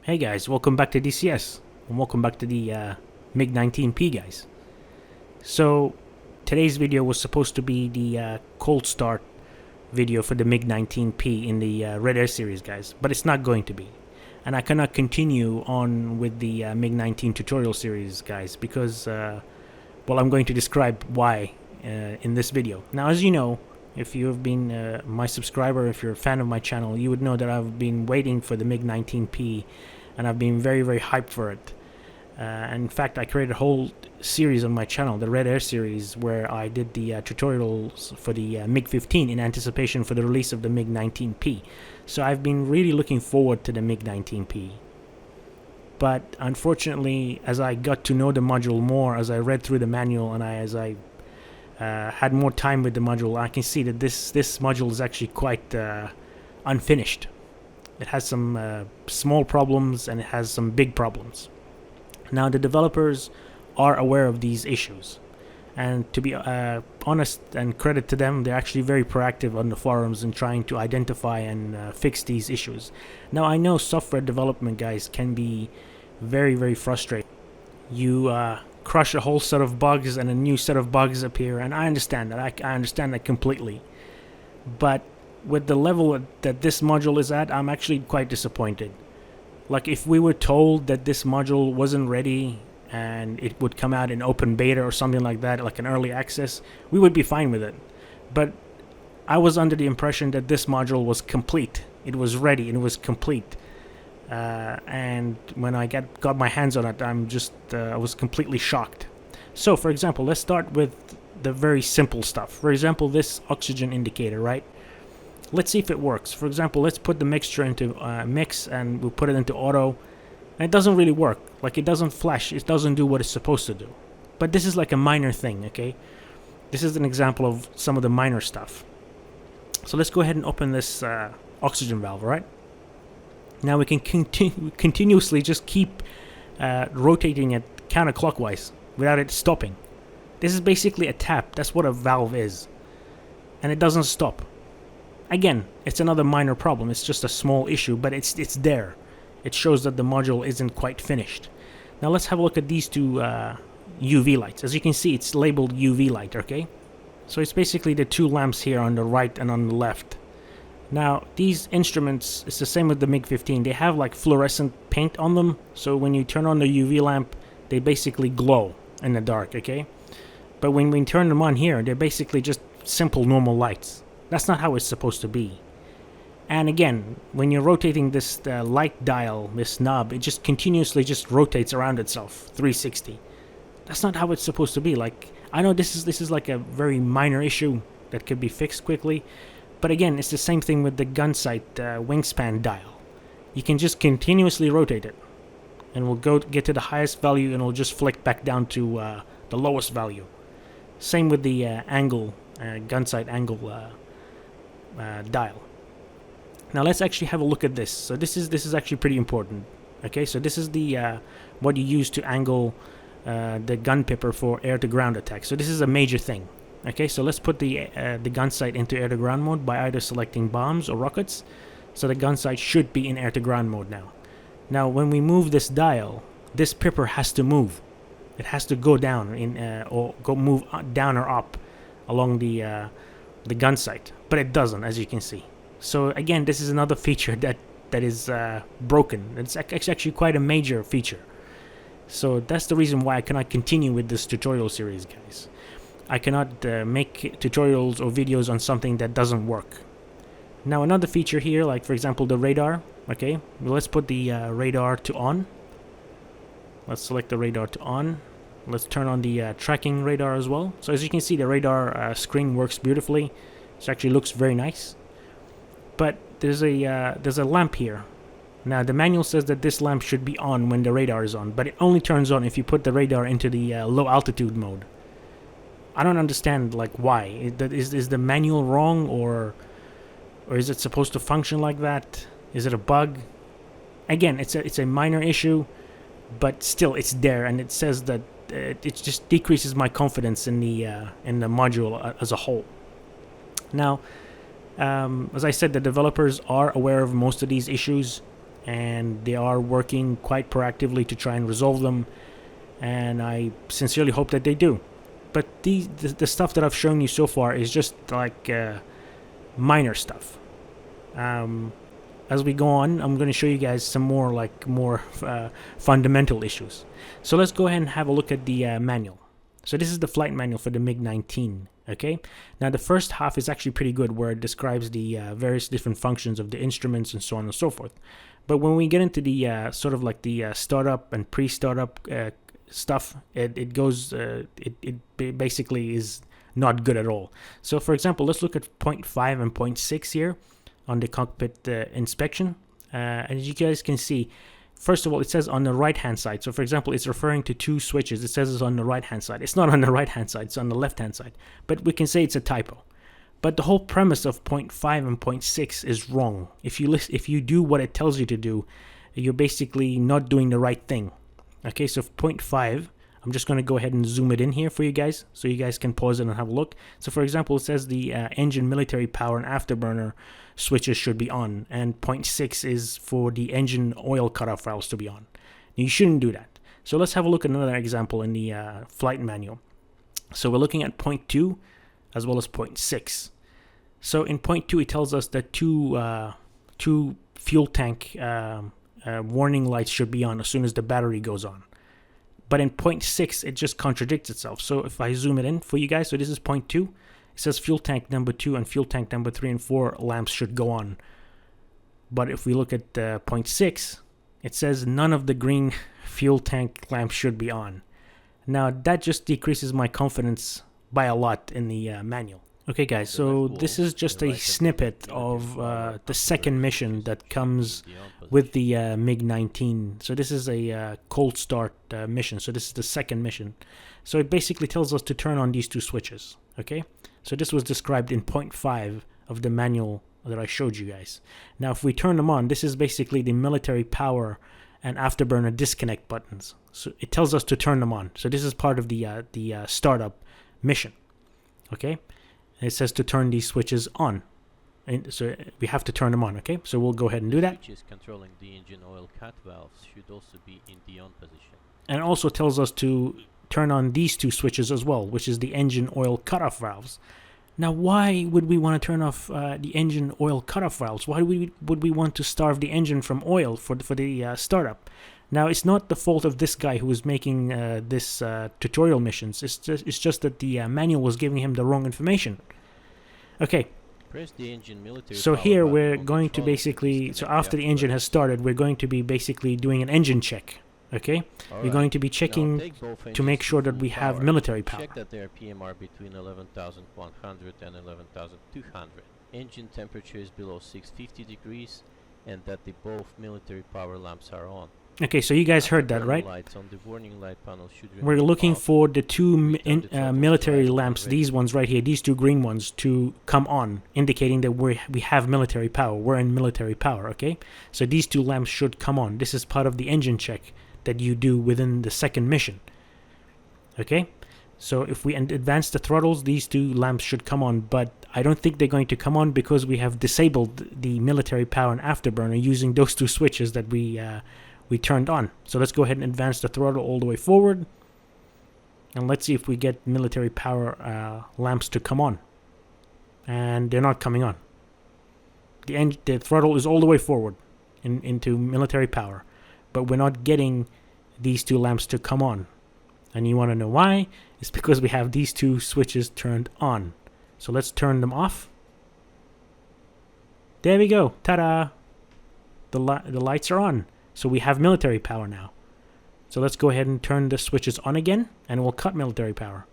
Hey guys, welcome back to DCS, and welcome back to the MiG-19P guys. So, today's video was supposed to be the cold start video for the MiG-19P in the Red Air series guys, but it's not going to be. And I cannot continue on with the MiG-19 tutorial series guys, because, well, I'm going to describe why in this video. Now, as you know, if you have been my subscriber, if you're a fan of my channel, you would know that I've been waiting for the MiG-19P, and I've been very, very hyped for it. And in fact, I created a whole series on my channel, the Red Air series, where I did the tutorials for the MiG-15 in anticipation for the release of the MiG-19P. So I've been really looking forward to the MiG-19P. But unfortunately, as I got to know the module more, as I read through the manual, and as I had more time with the module, I can see that this module is actually quite unfinished. It has some small problems and it has some big problems. Now, the developers are aware of these issues, and to be honest and credit to them, they're actually very proactive on the forums in trying to identify and fix these issues. Now, I know software development guys can be very, very frustrating. You crush a whole set of bugs and a new set of bugs appear, and I understand that. I understand that completely. But with the level that this module is at, I'm actually quite disappointed. Like, if we were told that this module wasn't ready and it would come out in open beta or something like that, like an early access, we would be fine with it. But I was under the impression that this module was complete. It was ready and it was complete. And when I got my hands on it, I was completely shocked. So, for example, let's start with the very simple stuff. For example, this oxygen indicator, right? Let's see if it works. For example, let's put the mixture into mix, and we'll put it into auto, and it doesn't really work. Like, it doesn't flash. It doesn't do what it's supposed to do. But this is like a minor thing, okay? This is an example of some of the minor stuff. So let's go ahead and open this oxygen valve, right? Now we can continuously just keep rotating it counterclockwise without it stopping. This is basically a tap. That's what a valve is. And it doesn't stop. Again, it's another minor problem. It's just a small issue, but it's there. It shows that the module isn't quite finished. Now let's have a look at these two UV lights. As you can see, it's labeled UV light, okay? So it's basically the two lamps here on the right and on the left. Now, these instruments, it's the same with the MiG-15. They have like fluorescent paint on them, so when you turn on the UV lamp, they basically glow in the dark, okay? But when we turn them on here, they're basically just simple normal lights. That's not how it's supposed to be. And again, when you're rotating this light dial, this knob, it just continuously just rotates around itself, 360. That's not how it's supposed to be. Like, I know this is like a very minor issue that could be fixed quickly, but again, it's the same thing with the gun sight wingspan dial. You can just continuously rotate it, and we'll get to the highest value, and it'll just flick back down to the lowest value. Same with the angle, gun sight angle dial. Now let's actually have a look at this. So this is actually pretty important. Okay, so this is the what you use to angle the gun pipper for air-to-ground attacks. So this is a major thing. Okay, so let's put the gun sight into air-to-ground mode by either selecting bombs or rockets. So the gun sight should be in air-to-ground mode now. Now, when we move this dial, this pipper has to move. It has to go down or move down or up along the gun sight, but it doesn't, as you can see. So again, this is another feature that is broken. It's actually quite a major feature. So that's the reason why I cannot continue with this tutorial series, guys. I cannot make tutorials or videos on something that doesn't work. Now, another feature here, like for example the radar. Okay, well, let's put the radar to on. Let's select the radar to on. Let's turn on the tracking radar as well. So as you can see, the radar screen works beautifully. It actually looks very nice. But there's a lamp here. Now, the manual says that this lamp should be on when the radar is on, but it only turns on if you put the radar into the low altitude mode. I don't understand, like, why. Is the manual wrong, or is it supposed to function like that? Is it a bug? Again, it's a minor issue, but still it's there, and it says that it just decreases my confidence in the module as a whole. Now, as I said, the developers are aware of most of these issues, and they are working quite proactively to try and resolve them, and I sincerely hope that they do. But the stuff that I've shown you so far is just like minor stuff. As we go on, I'm going to show you guys some more fundamental issues. So let's go ahead and have a look at the manual. So this is the flight manual for the MiG-19. Okay, now the first half is actually pretty good, where it describes the various different functions of the instruments and so on and so forth. But when we get into the sort of like the startup and pre-startup stuff, it basically is not good at all. So for example, let's look at 0.5 and 0.6 here on the cockpit inspection. As you guys can see, first of all, it says on the right hand side. So for example, it's referring to two switches. It says it's on the right hand side. It's not on the right hand side, it's on the left hand side. But we can say it's a typo. But the whole premise of 0.5 and 0.6 is wrong. If you do what it tells you to do, you're basically not doing the right thing. Okay, so 0.5, I'm just going to go ahead and zoom it in here for you guys, so you guys can pause it and have a look. So for example, it says the engine military power and afterburner switches should be on, and 0.6 is for the engine oil cutoff valves to be on. You shouldn't do that. So let's have a look at another example in the flight manual. So we're looking at 0.2 as well as 0.6. So in 0.2, it tells us that two fuel tank warning lights should be on as soon as the battery goes on. But in 0.6, it just contradicts itself. So if I zoom it in for you guys, so this is 0.2. It says fuel tank number 2 and fuel tank number 3 and 4 lamps should go on. But if we look at 0.6, it says none of the green fuel tank lamps should be on. Now that just decreases my confidence by a lot in the manual. Okay guys, so this is just a snippet of the second mission that comes with the MiG-19. So this is a cold start mission, so this is the second mission. So it basically tells us to turn on these two switches, okay? So this was described in 0.5 of the manual that I showed you guys. Now if we turn them on, this is basically the military power and afterburner disconnect buttons. So it tells us to turn them on. So this is part of the startup mission, okay? And it says to turn these switches on, and so we have to turn them on. Okay, so we'll go ahead and do that. Switches controlling the engine oil cut valves should also be in the on position. And it also tells us to turn on these two switches as well, which is the engine oil cutoff valves. Now, why would we want to turn off the engine oil cutoff valves? Why would we want to starve the engine from oil for the startup? Now, it's not the fault of this guy who was making this tutorial missions. It's just that the manual was giving him the wrong information. Okay. Press the engine military so power here button we're on going to control basically, so disconnect after the engine has started, we're going to be basically doing an engine check. Okay. We're going to be checking to make sure that we have military power. Check that their PMR between 11,100 and 11,200. Engine temperature is below 650 degrees, and that the both military power lamps are on. Okay, so you guys heard that, right? Lights on the warning light panel should We're looking off. for the two military lamps, these ones right here, these two green ones, to come on, indicating that we have military power. We're in military power, okay? So these two lamps should come on. This is part of the engine check that you do within the second mission, okay? So if we advance the throttles, these two lamps should come on, but I don't think they're going to come on because we have disabled the military power and afterburner using those two switches that we turned on. So let's go ahead and advance the throttle all the way forward, and let's see if we get military power lamps to come on. And they're not coming on. The throttle is all the way forward into military power, but we're not getting these two lamps to come on. And you want to know why? It's because we have these two switches turned on. So let's turn them off. There we go. Ta-da! The lights are on. So we have military power now. So let's go ahead and turn the switches on again, and we'll cut military power.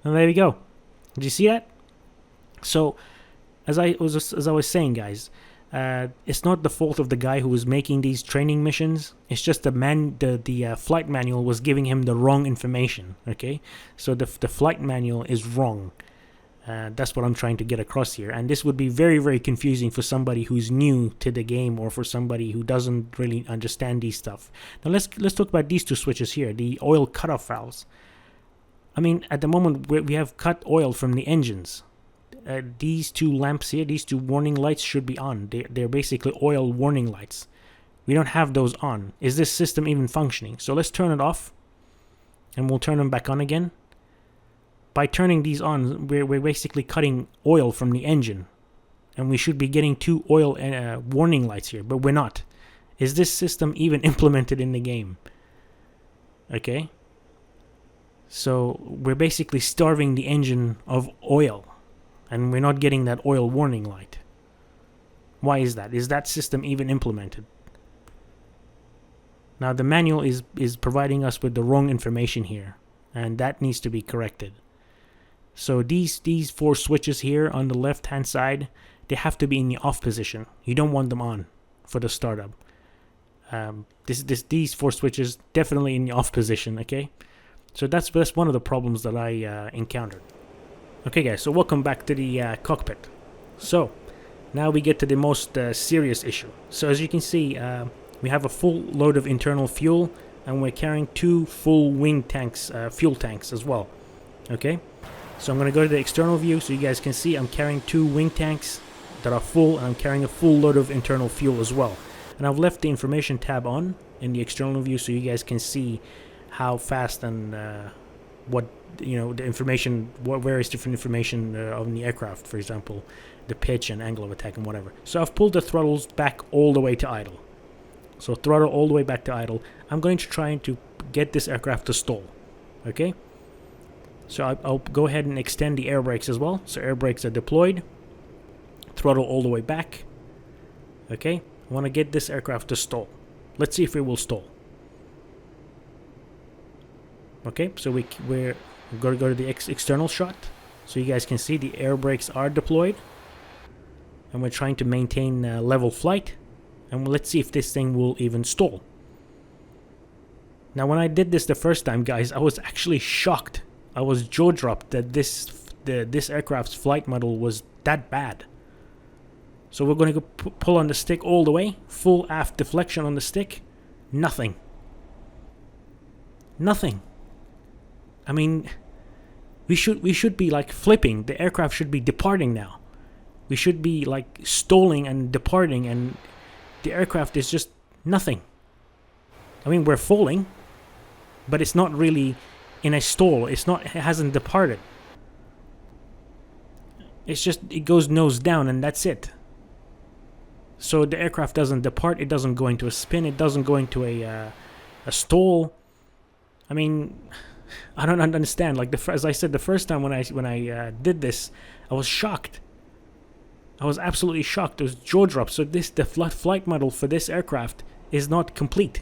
And there we go. Did you see that? So, as I was saying, guys, it's not the fault of the guy who was making these training missions. It's just the flight manual was giving him the wrong information. Okay, so the flight manual is wrong. That's what I'm trying to get across here, and this would be very, very confusing for somebody who's new to the game, or for somebody who doesn't really understand these stuff. Now let's talk about these two switches here, the oil cutoff valves. I mean, at the moment we have cut oil from the engines. These two lamps here, these two warning lights should be on. They're basically oil warning lights. We don't have those on. Is this system even functioning? So let's turn it off, and we'll turn them back on again. By turning these on, we're basically cutting oil from the engine, and we should be getting 2 oil warning lights here, but we're not. Is this system even implemented in the game? Okay. So we're basically starving the engine of oil, and we're not getting that oil warning light. Why is that? Is that system even implemented? Now the manual is providing us with the wrong information here, and that needs to be corrected. So these 4 switches here on the left hand side, they have to be in the off position. You don't want them on for the startup. These 4 switches definitely in the off position. Okay, so that's one of the problems that I encountered. Okay guys, so welcome back to the cockpit. So now we get to the most serious issue. So as you can see, we have a full load of internal fuel, and we're carrying 2 full wing tanks, fuel tanks as well. Okay, so I'm going to go to the external view so you guys can see I'm carrying 2 wing tanks that are full, and I'm carrying a full load of internal fuel as well. And I've left the information tab on in the external view so you guys can see how fast and what, you know, the information, what various different information on the aircraft, for example, the pitch and angle of attack and whatever. So I've pulled the throttles back all the way to idle. So throttle all the way back to idle. I'm going to try to get this aircraft to stall. Okay? So I'll go ahead and extend the air brakes as well. So air brakes are deployed. Throttle all the way back. Okay? I want to get this aircraft to stall. Let's see if it will stall. Okay, so we're going to go to the external shot. So you guys can see the air brakes are deployed. And we're trying to maintain level flight. And let's see if this thing will even stall. Now when I did this the first time, guys, I was actually shocked. I was jaw dropped that this aircraft's flight model was that bad. So we're going to go pull on the stick all the way. Full aft deflection on the stick. Nothing. Nothing. I mean, we should be like flipping. The aircraft should be departing now. We should be like stalling and departing, and the aircraft is just nothing. I mean, we're falling, but it's not really in a stall. It hasn't departed. It's just, it goes nose down and that's it. So the aircraft doesn't depart, it doesn't go into a spin, it doesn't go into a stall. I mean, I don't understand. Like as I said, the first time when I did this, I was shocked. I was absolutely shocked. It was jaw drop. So the flight model for this aircraft is not complete.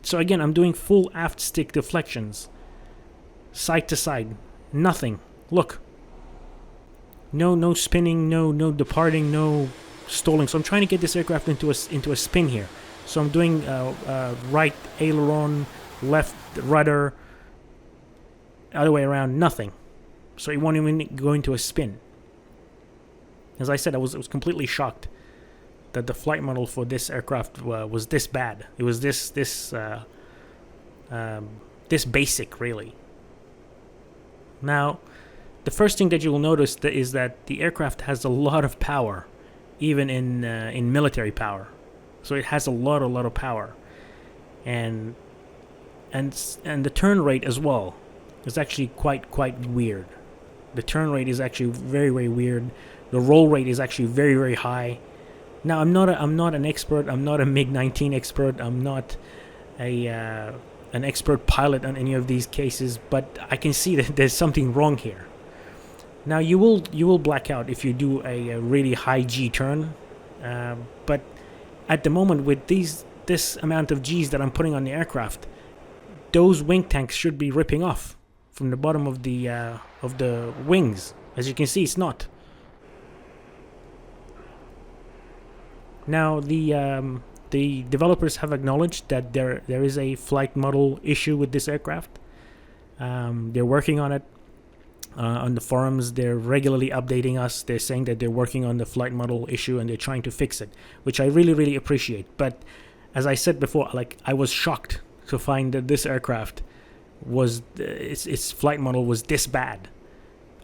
So again, I'm doing full aft stick deflections, side to side, nothing. Look, no spinning, no departing, no stalling. So I'm trying to get this aircraft into a spin here. So I'm doing right aileron, left rudder, other way around, nothing. So it won't even go into a spin. As I said, I was completely shocked that the flight model for this aircraft was this bad. It was this basic, really. Now, the first thing that you will notice is that the aircraft has a lot of power, even in military power. So it has a lot of power, and the turn rate as well is actually quite weird. The turn rate is actually very weird. The roll rate is actually very high. Now I'm not an expert. I'm not a MiG-19 expert. I'm not an expert pilot on any of these cases, but I can see that there's something wrong here. Now you will black out if you do a really high G turn, but at the moment with this amount of G's that I'm putting on the aircraft, those wing tanks should be ripping off from the bottom of the wings. As you can see, it's not. Now the developers have acknowledged that there is a flight model issue with this aircraft. They're working on it. On the forums, they're regularly updating us. They're saying that they're working on the flight model issue and they're trying to fix it, which I really appreciate. But as I said before, like, I was shocked to find that this aircraft was its flight model was this bad.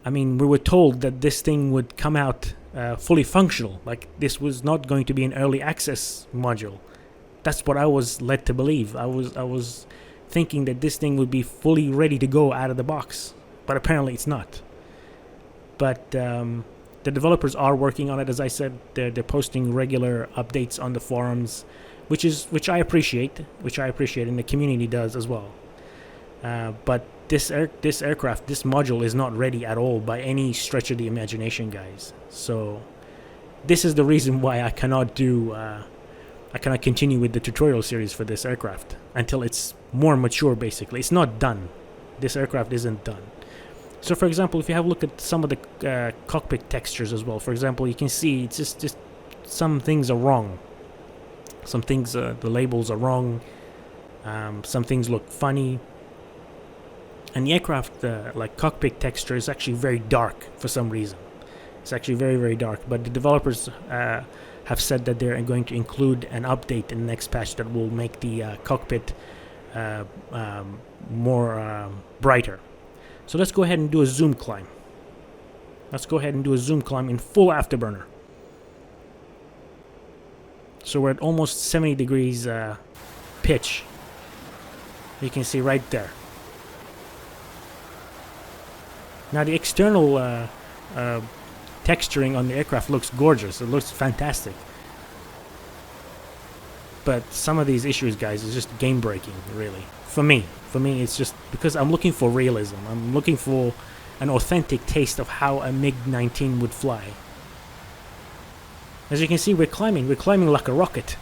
I mean, we were told that this thing would come out fully functional. Like, this was not going to be an early access module. That's what I was led to believe. I was thinking that this thing would be fully ready to go out of the box, but apparently it's not. But the developers are working on it. As I said, they're posting regular updates on the forums, which I appreciate, and the community does as well. But this aircraft, this module is not ready at all by any stretch of the imagination, guys. So this is the reason why I cannot continue with the tutorial series for this aircraft until it's more mature. Basically, it's not done. This aircraft isn't done. So, for example, if you have a look at some of the cockpit textures as well, for example, you can see it's just some things are wrong. Some things, the labels are wrong. Some things look funny. And the aircraft, like cockpit texture, is actually very dark for some reason. It's actually very, very dark. But the developers have said that they're going to include an update in the next patch that will make the cockpit more brighter. So let's go ahead and do a zoom climb. Let's go ahead and do a zoom climb in full afterburner. So we're at almost 70 degrees pitch. You can see right there. Now the external texturing on the aircraft looks gorgeous. It looks fantastic. But some of these issues, guys, is just game breaking, really. For me, it's just because I'm looking for realism. I'm looking for an authentic taste of how a MiG-19 would fly. As you can see, we're climbing like a rocket.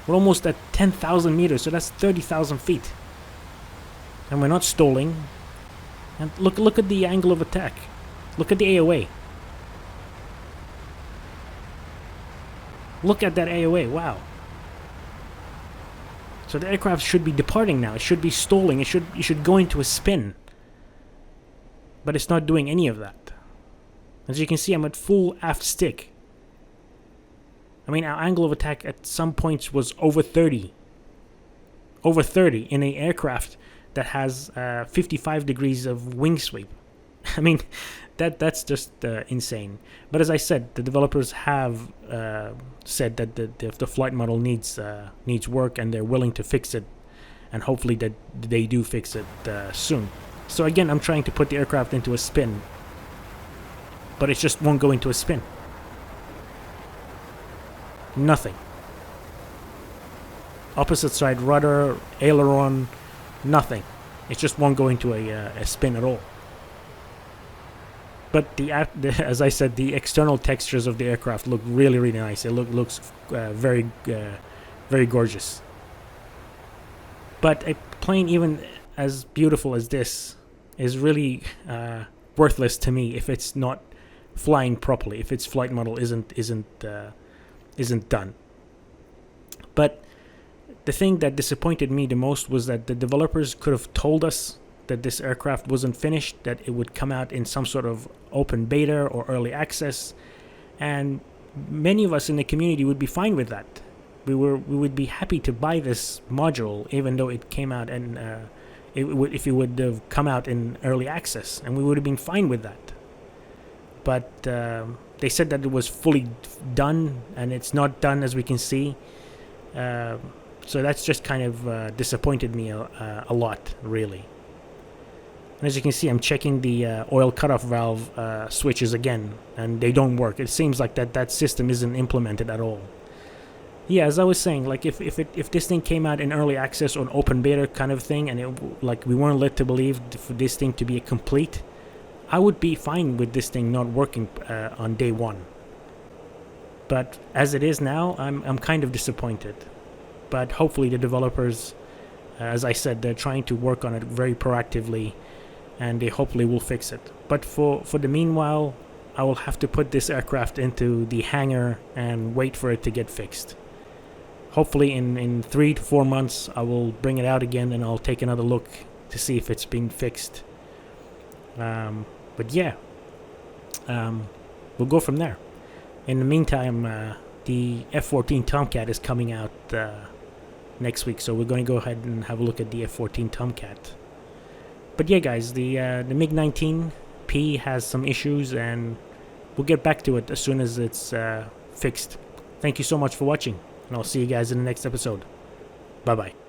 We're almost at 10,000 meters, so that's 30,000 feet. And we're not stalling. And look at the angle of attack. Look at the AOA. Look at that AOA, wow. So the aircraft should be departing now. It should be stalling. It should go into a spin. But it's not doing any of that. As you can see, I'm at full aft stick. I mean, our angle of attack at some points was over 30. Over 30 in an aircraft that has 55 degrees of wing sweep. I mean, that's just insane. But as I said, the developers have said that the flight model needs work, and they're willing to fix it, and hopefully that they do fix it soon. So again, I'm trying to put the aircraft into a spin, but it just won't go into a spin. Nothing. Opposite side rudder, aileron, nothing. It just won't go into a spin at all. But as I said, the external textures of the aircraft look really, really nice. It looks very, very gorgeous. But a plane even as beautiful as this is really worthless to me if it's not flying properly. If its flight model isn't done. But the thing that disappointed me the most was that the developers could have told us that this aircraft wasn't finished, that it would come out in some sort of open beta or early access, and many of us in the community would be fine with that. We would be happy to buy this module even though it came out and if it would have come out in early access, and we would have been fine with that. But they said that it was fully done, and it's not done, as we can see. So that's just kind of disappointed me a lot, really. And as you can see, I'm checking the oil cutoff valve switches again, and they don't work. It seems like that system isn't implemented at all. Yeah, as I was saying, like if this thing came out in early access or an open beta kind of thing, and we weren't led to believe for this thing to be a complete, I would be fine with this thing not working on day one. But as it is now, I'm kind of disappointed. But hopefully the developers, as I said, they're trying to work on it very proactively, and they hopefully will fix it. But for the meanwhile, I will have to put this aircraft into the hangar and wait for it to get fixed. Hopefully in 3 to 4 months, I will bring it out again and I'll take another look to see if it's been fixed. But yeah, we'll go from there. In the meantime, the F-14 Tomcat is coming out next week, so we're going to go ahead and have a look at the F-14 Tomcat. But yeah, guys, the MiG-19P has some issues, and we'll get back to it as soon as it's fixed. Thank you so much for watching, and I'll see you guys in the next episode. Bye bye.